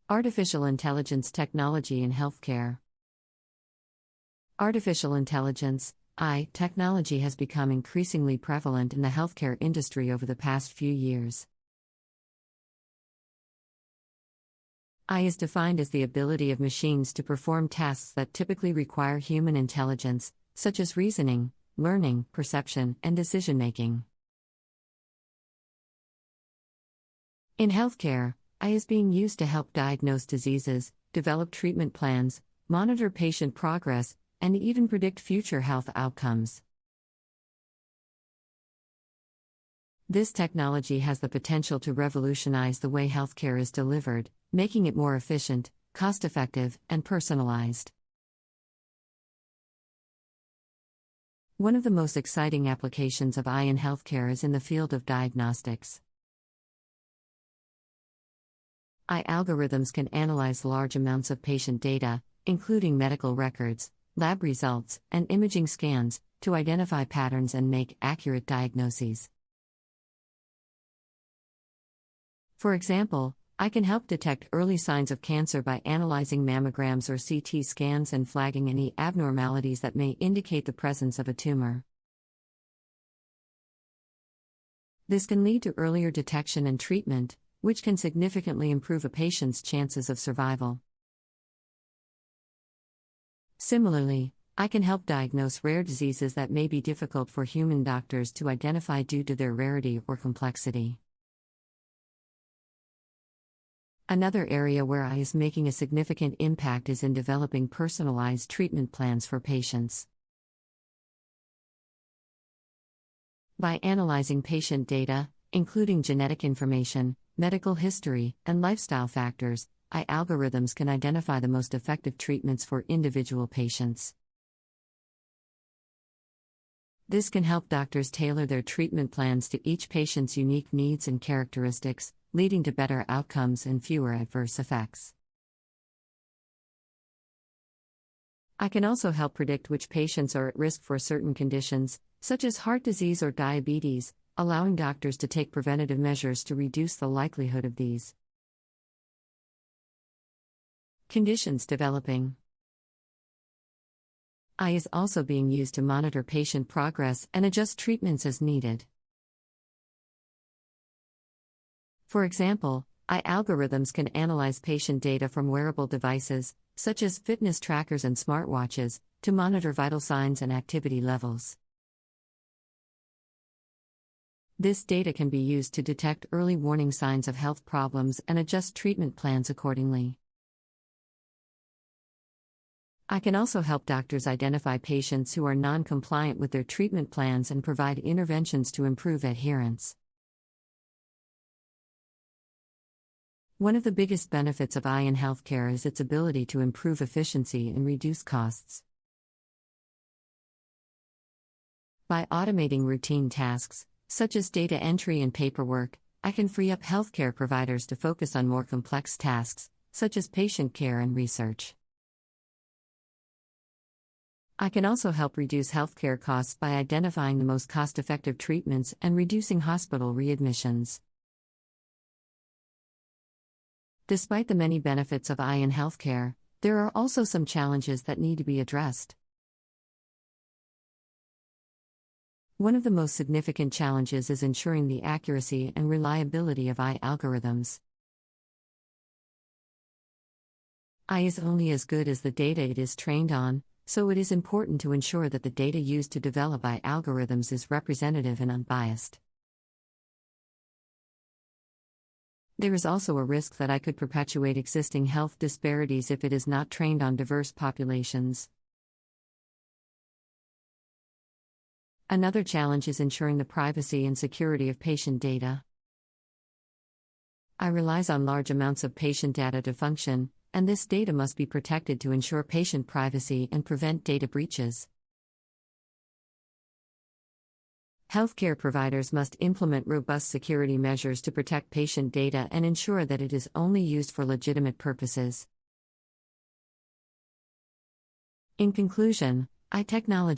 Artificial intelligence technology in healthcare. Artificial intelligence (AI) technology has become increasingly prevalent in the healthcare industry over the past few years. AI is defined as the ability of machines to perform tasks that typically require human intelligence, such as reasoning, learning, perception, and decision-making. In healthcare, AI is being used to help diagnose diseases, develop treatment plans, monitor patient progress, and even predict future health outcomes. This technology has the potential to revolutionize the way healthcare is delivered, making it more efficient, cost-effective, and personalized. One of the most exciting applications of AI in healthcare is in the field of diagnostics. AI algorithms can analyze large amounts of patient data, including medical records, lab results, and imaging scans, to identify patterns and make accurate diagnoses. For example, AI can help detect early signs of cancer by analyzing mammograms or CT scans and flagging any abnormalities that may indicate the presence of a tumor. This can lead to earlier detection and treatment, which can significantly improve a patient's chances of survival. Similarly, AI can help diagnose rare diseases that may be difficult for human doctors to identify due to their rarity or complexity. Another area where AI is making a significant impact is in developing personalized treatment plans for patients. By analyzing patient data, including genetic information, medical history, and lifestyle factors, AI algorithms can identify the most effective treatments for individual patients. This can help doctors tailor their treatment plans to each patient's unique needs and characteristics, leading to better outcomes and fewer adverse effects. AI can also help predict which patients are at risk for certain conditions, such as heart disease or diabetes, allowing doctors to take preventative measures to reduce the likelihood of these conditions developing. AI is also being used to monitor patient progress and adjust treatments as needed. For example, AI algorithms can analyze patient data from wearable devices, such as fitness trackers and smartwatches, to monitor vital signs and activity levels. This data can be used to detect early warning signs of health problems and adjust treatment plans accordingly. AI can also help doctors identify patients who are non-compliant with their treatment plans and provide interventions to improve adherence. One of the biggest benefits of AI in healthcare is its ability to improve efficiency and reduce costs. By automating routine tasks, such as data entry and paperwork, AI can free up healthcare providers to focus on more complex tasks, such as patient care and research. AI can also help reduce healthcare costs by identifying the most cost-effective treatments and reducing hospital readmissions. Despite the many benefits of AI in healthcare, there are also some challenges that need to be addressed. One of the most significant challenges is ensuring the accuracy and reliability of AI algorithms. AI is only as good as the data it is trained on, so it is important to ensure that the data used to develop AI algorithms is representative and unbiased. There is also a risk that AI could perpetuate existing health disparities if it is not trained on diverse populations. Another challenge is ensuring the privacy and security of patient data. AI relies on large amounts of patient data to function, and this data must be protected to ensure patient privacy and prevent data breaches. Healthcare providers must implement robust security measures to protect patient data and ensure that it is only used for legitimate purposes. In conclusion, AI technology